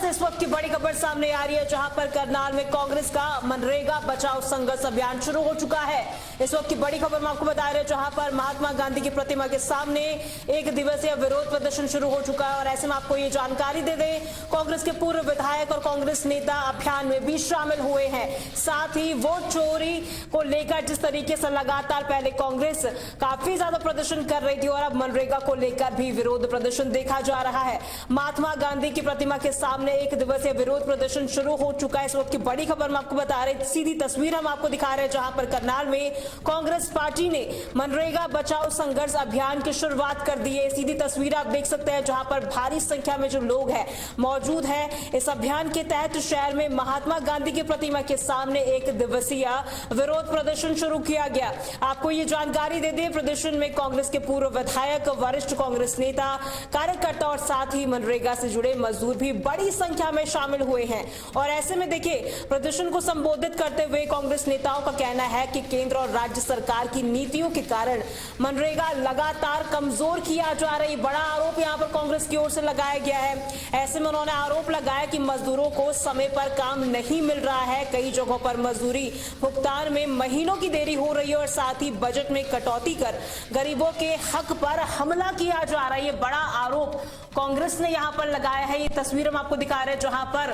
से इस वक्त की बड़ी खबर सामने आ रही है, जहां पर करनाल में कांग्रेस का मनरेगा बचाओ संघर्ष अभियान शुरू हो चुका है। इस वक्त की बड़ी खबर मैं आपको बता रहे हैं, जहां पर महात्मा गांधी की प्रतिमा के सामने एक दिवसीय विरोध प्रदर्शन शुरू हो चुका है। और ऐसे में आपको ये जानकारी दे दें, कांग्रेस के पूर्व विधायक और कांग्रेस नेता अभियान में भी शामिल हुए हैं। साथ ही वोट चोरी को लेकर जिस तरीके से लगातार पहले कांग्रेस काफी ज्यादा प्रदर्शन कर रही थी और अब मनरेगा को लेकर भी विरोध प्रदर्शन देखा जा रहा है। महात्मा गांधी की प्रतिमा के सामने एक दिवसीय विरोध प्रदर्शन शुरू हो चुका है। इस वक्त की बड़ी खबर मैं आपको बता रहे, सीधी तस्वीर हम आपको दिखा रहे हैं, जहां पर करनाल में कांग्रेस पार्टी ने मनरेगा बचाओ संघर्ष अभियान की शुरुआत कर दी है। सीधी तस्वीर आप देख सकते हैं, जहां पर भारी संख्या में जो लोग हैं मौजूद हैं। इस अभियान के तहत शहर में महात्मा गांधी की प्रतिमा के सामने एक दिवसीय विरोध प्रदर्शन शुरू किया गया। आपको ये जानकारी दे दें, प्रदर्शन में कांग्रेस के पूर्व विधायक, वरिष्ठ कांग्रेस नेता, कार्यकर्ता और साथ ही मनरेगा से जुड़े मजदूर भी बड़ी संख्या में शामिल हुए हैं। और ऐसे में देखिए, प्रदर्शन को संबोधित करते हुए कांग्रेस नेताओं का कहना है कि केंद्र और राज्य सरकार की नीतियों के कारण मनरेगा लगातार कमजोर किया जा रही। बड़ा आरोप यहां पर कांग्रेस की ओर से लगाया गया है। ऐसे में उन्होंने आरोप लगाया कि मजदूरों को समय पर काम नहीं मिल रहा है, कई जगहों पर मजदूरी भुगतान में महीनों की देरी हो रही है और साथ ही बजट में कटौती कर गरीबों के हक पर हमला किया जा रहा है। ये बड़ा आरोप कांग्रेस ने यहां पर लगाया है। ये तस्वीर हम आपको दिखा रहे हैं, जहां पर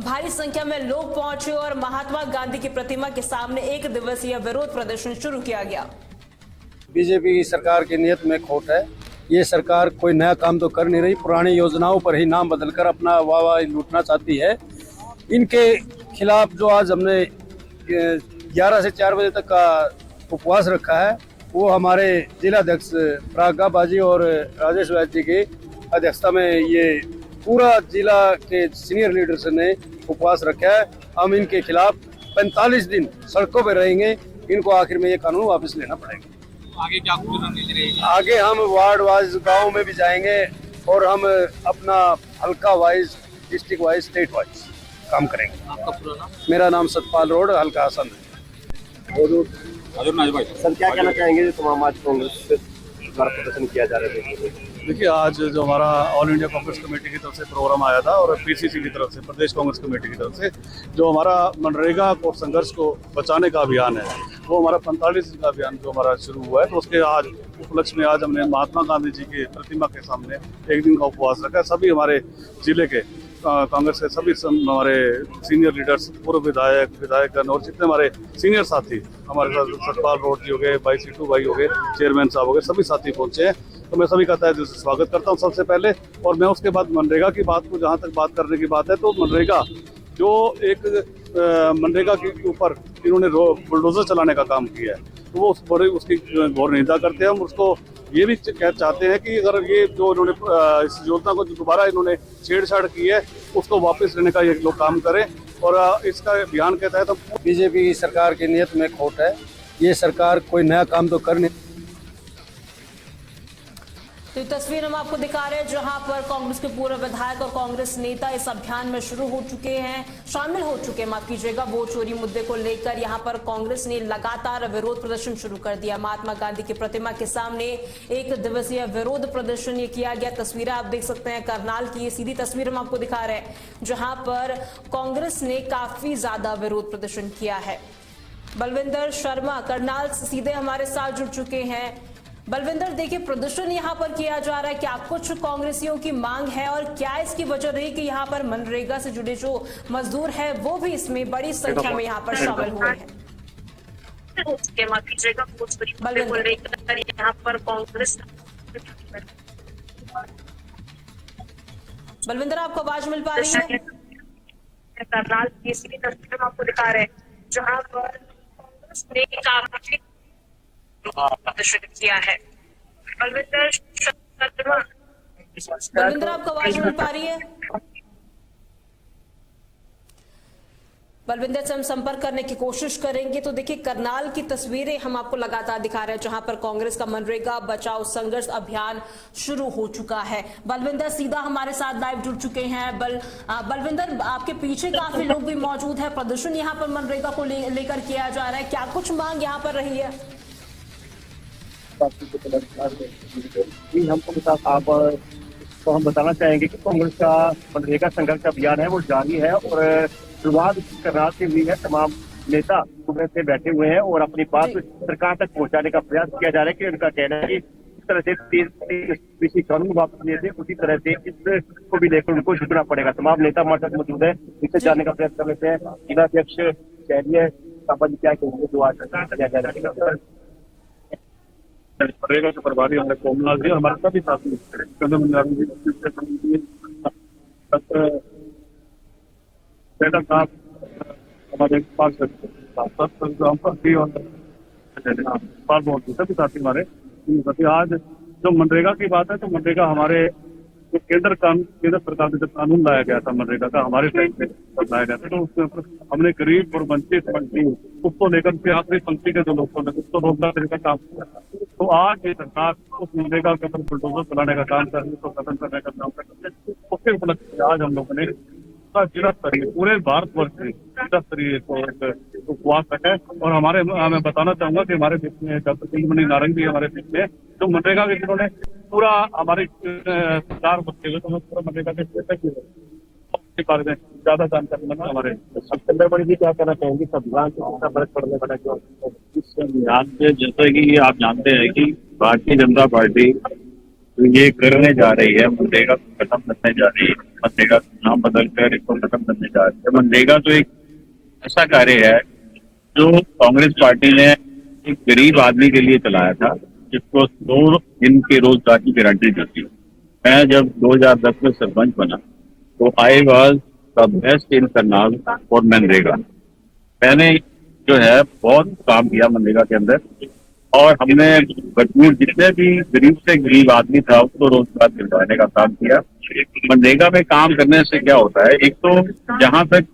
भारी संख्या में लोग पहुंचे और महात्मा गांधी की प्रतिमा के सामने एक दिवसीय विरोध प्रदर्शन शुरू किया गया। बीजेपी की सरकार की नीयत में खोट है। ये सरकार कोई नया काम तो कर नहीं रही, पुरानी योजनाओं पर ही नाम बदलकर अपना वाह लूटना चाहती है। इनके खिलाफ जो आज हमने 11 से 4 बजे तक का उपवास रखा है, वो हमारे जिलाध्यक्ष प्राज्ञा बाजी और राजेश वैद्य जी की अध्यक्षता में ये पूरा जिला के सीनियर लीडर्स ने उपवास रखा है। हम इनके खिलाफ 45 दिन सड़कों पर रहेंगे। इनको आखिर में ये कानून वापस लेना पड़ेगा। आगे क्या रणनीति रहेगी? आगे हम वार्ड वाइज गाँव में भी जाएंगे और हम अपना हल्का wise, district wise, state wise काम करेंगे। आपका पूरा नाम? मेरा नाम सतपाल रोड, हल्का आसन। सर, क्या कहना चाहेंगे जो तमाम आज कांग्रेस द्वारा प्रदर्शन किया जा रहा है? देखिए, आज जो हमारा ऑल इंडिया कांग्रेस कमेटी की तरफ से प्रोग्राम आया था और पीसीसी की तरफ से, प्रदेश कांग्रेस कमेटी की तरफ से, जो हमारा मनरेगा और संघर्ष को बचाने का अभियान है, वो हमारा 45 दिन का अभियान जो हमारा शुरू हुआ है, तो उसके आज उपलक्ष्य में आज हमने महात्मा गांधी जी की प्रतिमा के सामने एक दिन का उपवास रखा है। सभी हमारे जिले के कांग्रेस के सभी हमारे सीनियर लीडर्स, पूर्व विधायकगण और जितने हमारे सीनियर साथी हमारे साथ, सतपाल रोड जी हो गए, भाई सीटू भाई हो गए, चेयरमैन साहब हो गए, सभी साथी पहुंचे हैं। तो मैं सभी का तहे दिल से स्वागत करता हूं सबसे पहले। और मैं उसके बाद मनरेगा की बात को, जहां तक बात करने की बात है, तो मनरेगा जो एक मनरेगा के ऊपर इन्होंने बुलडोजर चलाने का काम किया है, तो वो उसकी घोर निंदा करते हैं। हम उसको ये भी चाहते हैं कि अगर ये जो इन्होंने इस योजना को दोबारा इन्होंने छेड़छाड़ की है, उसको वापस लेने का ये लोग काम करें। और इसका अभियान के तहत हम बीजेपी की सरकार की नीयत में खोट है। ये सरकार कोई नया काम तो कर नहीं। तो ये तस्वीर हम आपको दिखा रहे हैं, जहां पर कांग्रेस के पूर्व विधायक और कांग्रेस नेता इस अभियान में शुरू हो चुके हैं, शामिल हो चुके हैं, माफ कीजिएगा। वोट चोरी मुद्दे को लेकर यहां पर कांग्रेस ने लगातार विरोध प्रदर्शन शुरू कर दिया। महात्मा गांधी की प्रतिमा के सामने एक दिवसीय विरोध प्रदर्शन ये किया गया। तस्वीरें आप देख सकते हैं करनाल की, ये सीधी तस्वीर हम आपको दिखा रहे हैं, जहां पर कांग्रेस ने काफी ज्यादा विरोध प्रदर्शन किया है। बलविंदर शर्मा करनाल से सीधे हमारे साथ जुड़ चुके हैं। बलविंदर, देखिए, प्रदर्शन यहाँ पर किया जा रहा है, क्या कुछ कांग्रेसियों की मांग है और क्या इसकी वजह रही कि यहाँ पर मनरेगा से जुड़े जो मजदूर है वो भी इसमें बड़ी संख्या में यहाँ पर शामिल हुए हैं? बलविंदर, आपको आवाज मिल पा रही है? करनाल की सीधी तस्वीर आपको दिखा रहे हैं, जहाँ पर कांग्रेस ने काफी प्रदर्शन किया है। बलविंदर, आपको आवाज मिल पा रही है? बलविंदर से हम संपर्क करने की कोशिश करेंगे। तो देखिए, करनाल की तस्वीरें हम आपको लगातार दिखा रहे हैं, जहां पर कांग्रेस का मनरेगा बचाओ संघर्ष अभियान शुरू हो चुका है। बलविंदर सीधा हमारे साथ लाइव जुड़ चुके हैं। बलविंदर, आपके पीछे काफी लोग भी मौजूद है। प्रदर्शन यहाँ पर मनरेगा को लेकर किया जा रहा है, क्या कुछ मांग यहाँ पर रही है? हमको आप तो हम बताना चाहेंगे कि कांग्रेस का मनरेगा संघर्ष अभियान है वो जारी है और शुरुआत करनाल से हुई है। तमाम नेता सुबह से बैठे हुए हैं और अपनी बात सरकार तक पहुंचाने का प्रयास किया जा रहा है कि उनका कहना है कि इस तरह से कृषि कानून वापस लिए थे उसी तरह से इसको भी लेकर उनको झुकना पड़ेगा। तमाम नेता हमारे साथ मौजूद है, इससे जानने का प्रयास कर लेते हैं। जिला अध्यक्ष शहरी सापा जी क्या कहेंगे जो आज किया जा रहा है? मनरेगा के प्रभारी हमारे कोमलनाथ जी हमारे साथ ही साथी हमारे पास सभी साथी हमारे आज जो मनरेगा की बात है तो मनरेगा हमारे जो केंद्र सरकार ने जब कानून लाया गया था मनरेगा का हमारे टाइम पे लाया गया था तो उसके ऊपर हमने गरीब और वंचित पंक्ति उसको लेकर के आखिरी पंक्ति के जो लोगों ने उसको रोजगार देने का काम किया था। तो आज ये सरकार उस मनरेगा के ऊपर बुलडोजर चलाने का काम कर रही है, उसको खत्म करने का काम कर रही है। उसके उपलक्ष्य में आज हम लोगों ने जिला स्तरीय पूरे भारतवर्ष में जिला स्तरीय उपवास है। और मैं बताना चाहूंगा कि हमारे बीच में डॉक्टर सिंहमणि नारंग भी हमारे बीच में जो मनरेगा के जिन्होंने पूरा हमारी सरकार बच्चे हुए तो पूरा मनरेगा के बारे में ज्यादा जानकारी मतलब हमारे चंद्रमणि जी क्या कहना चाहेंगे? संविधान कितना फर्क पड़ने वाला क्यों? इस संविधान से जैसे कि आप जानते हैं कि भारतीय जनता पार्टी तो ये करने जा रही है, मनरेगा को खत्म करने जा रही है, मनरेगा का नाम बदल कर इसको खत्म करने जा रही है। मनरेगा तो एक ऐसा कार्य है जो कांग्रेस पार्टी ने एक गरीब आदमी के लिए चलाया था, जिसको 2 दिन के रोजगार की गारंटी दी थी। मैं जब 2010 में सरपंच बना तो I was the best in Karnal for MNREGA. मैंने जो है बहुत काम किया मनरेगा के अंदर और हमने भरपूर जितने भी गरीब से गरीब आदमी था उसको रोजगार दिलवाने का काम किया। मनरेगा में काम करने से क्या होता है, एक तो जहां तक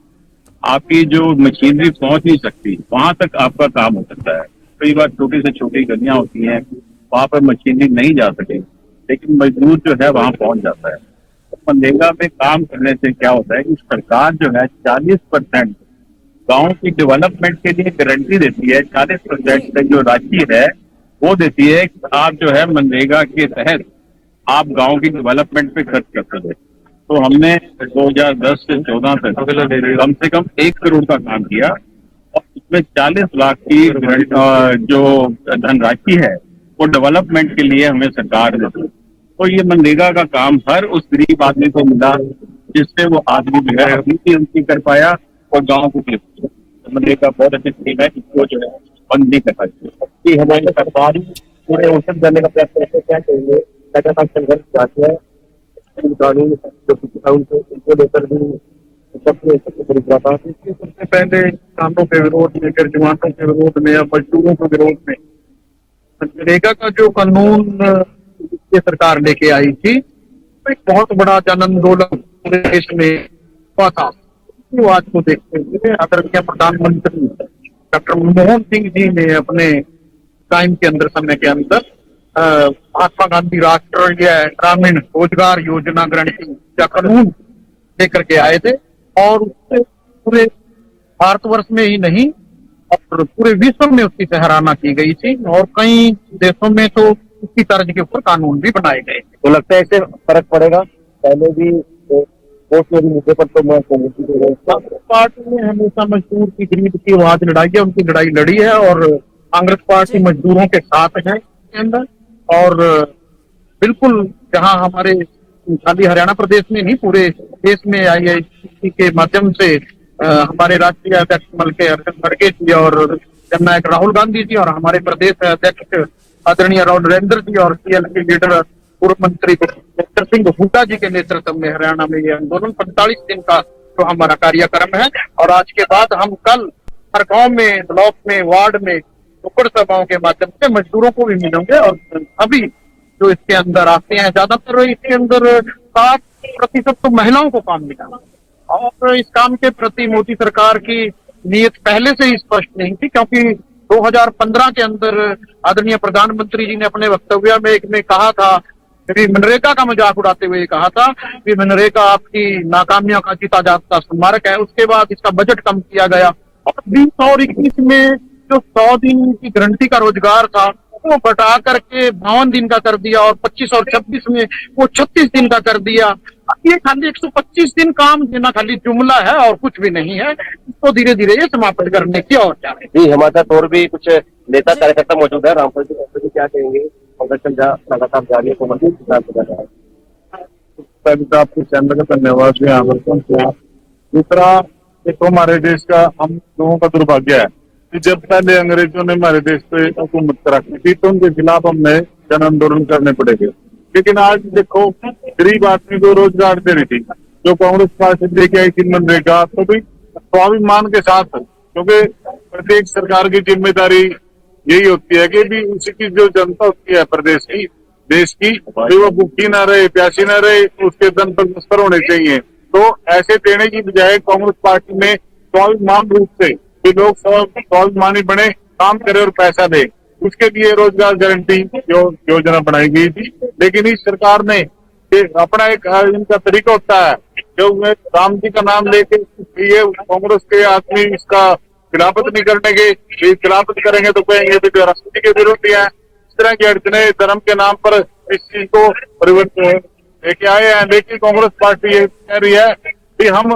आपकी जो मशीनरी पहुंच नहीं सकती वहां तक आपका काम हो सकता है। कई बार छोटी से छोटी गलियां होती हैं, वहां पर मशीनरी नहीं जा सके, लेकिन मजदूर जो है वहां पहुंच जाता है। तो मनरेगा में काम करने से क्या होता है कि सरकार जो है 40% गांव की डेवलपमेंट के लिए गारंटी देती है। 40% जो राशि है वो देती है कि आप जो है मनरेगा के तहत आप गांव की डेवलपमेंट पे खर्च कर सकते। तो हमने 2010 से 14 तक कम से कम 1 करोड़ का काम किया और इसमें 40 लाख की जो धनराशि है वो डेवलपमेंट के लिए हमें सरकार देती है। तो ये मनरेगा का काम हर उस गरीब आदमी को मिला जिससे वो आदमी बगैर उनकी कर पाया और गाँव को मनरेगा बहुत अच्छी स्कीम है, इसको जो है बंद नहीं कर पाती। हमारी सरकार पूरे औसत करने का प्रयास करते हैं, क्या कहेंगे? लगातार संघर्ष जाती है कानून उनको लेकर भी सबसे पहले किसानों के विरोध में, फिर जवानों के विरोध में, मजदूरों के विरोध में मनरेगा का जो कानून ये सरकार लेके आई थी एक बहुत बड़ा जन आंदोलन पूरे देश में हुआ था। आज को देखते हुए आदरणीय प्रधानमंत्री डॉक्टर मनमोहन सिंह जी ने अपने टाइम के अंदर समय के अंदर महात्मा गांधी राष्ट्रीय ग्रामीण रोजगार योजना गारंटी का कानून लेकर के आए थे और उससे पूरे भारतवर्ष में ही नहीं और पूरे विश्व में उसकी सराहना की गई थी और कई देशों में तो उसकी तर्ज के ऊपर कानून भी बनाए गए। तो लगता है इससे फर्क पड़ेगा? पहले भी बहुत मुद्दे पर तो मैं पार्टी ने हमेशा मजदूर की गरीब की आवाज लड़ाई है, उनकी लड़ाई लड़ी है और कांग्रेस पार्टी मजदूरों के साथ है इसके अंदर। और बिल्कुल जहां हमारे खाली हरियाणा प्रदेश में नहीं पूरे देश में IIC के माध्यम से हमारे राष्ट्रीय अध्यक्ष मलके अर्जुन खड़गे जी और जननायक राहुल गांधी जी और हमारे प्रदेश अध्यक्ष आदरणीय राव नरेंद्र जी और CL के लीडर पूर्व मंत्री डॉक्टर सिंह हुड्डा जी के नेतृत्व में हरियाणा में ये आंदोलन 45 दिन का जो हमारा कार्यक्रम है। और आज के बाद हम कल हर गांव में, ब्लॉक में, वार्ड में नुक्कड़ सभाओं के माध्यम से मजदूरों को भी मिलेंगे और अभी जो इसके अंदर आते हैं ज्यादातर इसके अंदर 60% तो महिलाओं को काम मिला और इस काम के प्रति मोदी सरकार की नीयत पहले से ही स्पष्ट नहीं थी, क्योंकि 2015 के अंदर आदरणीय प्रधानमंत्री जी ने अपने वक्तव्य में कहा था, मनरेगा का मजाक उड़ाते हुए कहा था कि मनरेगा आपकी नाकामियों का जीता जागता स्मारक है। उसके बाद इसका बजट कम किया गया और 20 और 21 में जो 100 दिन की गारंटी का रोजगार था वो घटा करके 52 दिन का कर दिया और 25 और 26 में वो 36 दिन का कर दिया। ये खाली 125 दिन काम देना खाली जुमला है और कुछ भी नहीं है। तो धीरे धीरे ये समाप्त करने की और क्या है। जी, हमारे साथ और भी कुछ नेता कार्यकर्ता मौजूद है। रामपुर जी क्या कहेंगे? प्रदर्शन लगातार जारी है, आपके चैनल का धन्यवाद भी आमंत्रण किया। दूसरा, एक हमारे देश का हम लोगों का दुर्भाग्य है कि जब पहले अंग्रेजों ने हमारे देश पे हुकूमत रखी थी तो उनके खिलाफ हमने जन आंदोलन करने पड़ेंगे। लेकिन आज देखो, गरीब आदमी को रोजगार दे रही थी जो कांग्रेस पार्टी लेके आई थी मनरेगा, तो भी स्वाभिमान के साथ, क्योंकि प्रत्येक सरकार की जिम्मेदारी यही होती है कि भी उसकी जो जनता होती है प्रदेश की, देश की, वो भूखी ना रहे, प्यासी ना रहे, उसके धन पर बस्तर होने चाहिए। तो ऐसे देने की बजाय कांग्रेस पार्टी ने स्वाभिमान रूप से कि लोग स्वाभिमानी बने, काम करे और पैसा दे, उसके लिए रोजगार गारंटी योजना बनाई गई थी। लेकिन इस सरकार ने अपना एक इनका तरीका होता है जो राम जी का नाम लेके ये कांग्रेस के आदमी इसका खिलाफत नहीं करने के, खिलाफत करेंगे तो कहेंगे भी राष्ट्रपति के विरोधी है। इस तरह की अड़चने धर्म के नाम पर इस चीज को परिवर्तन लेके आए हैं। लेकिन कांग्रेस पार्टी ये कह रही है कि हम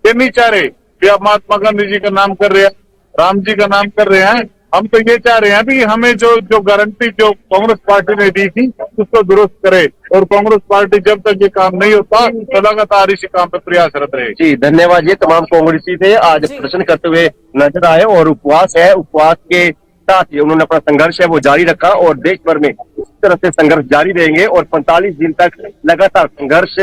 ये नहीं चाह रहे कि आप महात्मा गांधी जी का नाम कर रहे हैं, राम जी का नाम कर रहे हैं। हम तो ये चाह रहे हैं कि हमें जो गारंटी जो कांग्रेस पार्टी ने दी थी उसको दुरुस्त करे, और कांग्रेस पार्टी जब तक ये काम नहीं होता तो लगातार इसी काम पर प्रयासरत रहे। जी, धन्यवाद। ये तमाम कांग्रेसी थे आज प्रदर्शन करते हुए नजर आए और उपवास है, उपवास के साथ ही उन्होंने अपना संघर्ष है वो जारी रखा और देश भर में इस तरह से संघर्ष जारी रहेंगे और 45 दिन तक लगातार संघर्ष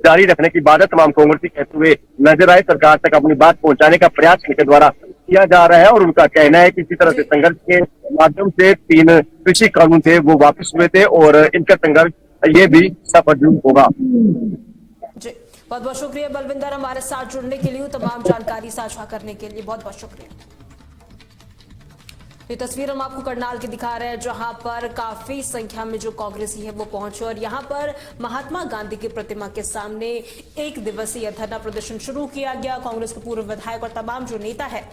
जारी रखने की बात तमाम कांग्रेसी कहते हुए नजर आए। सरकार तक अपनी बात पहुंचाने का प्रयास इनके द्वारा किया जा रहा है और उनका कहना है कि इसी तरह से संघर्ष के माध्यम से 3 कृषि कानून थे वो वापस हुए थे और इनका संघर्ष ये भी सफल होगा। जी, बहुत बहुत शुक्रिया बलविंदर, हमारे साथ जुड़ने के लिए, तमाम जानकारी साझा करने के लिए बहुत बहुत शुक्रिया। ये तस्वीर हम आपको करनाल की दिखा रहे हैं जहां पर काफी संख्या में जो कांग्रेसी है वो पहुंचे और यहां पर महात्मा गांधी की प्रतिमा के सामने 1 दिवसीय धरना प्रदर्शन शुरू किया गया। कांग्रेस के पूर्व विधायक और तमाम जो नेता है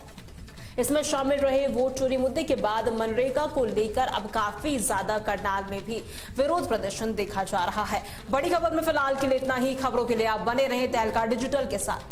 इसमें शामिल रहे। वोट चोरी मुद्दे के बाद मनरेगा को लेकर अब काफी ज्यादा करनाल में भी विरोध प्रदर्शन देखा जा रहा है। बड़ी खबर में फिलहाल के लिए इतना ही। खबरों के लिए आप बने रहें तहलका डिजिटल के साथ।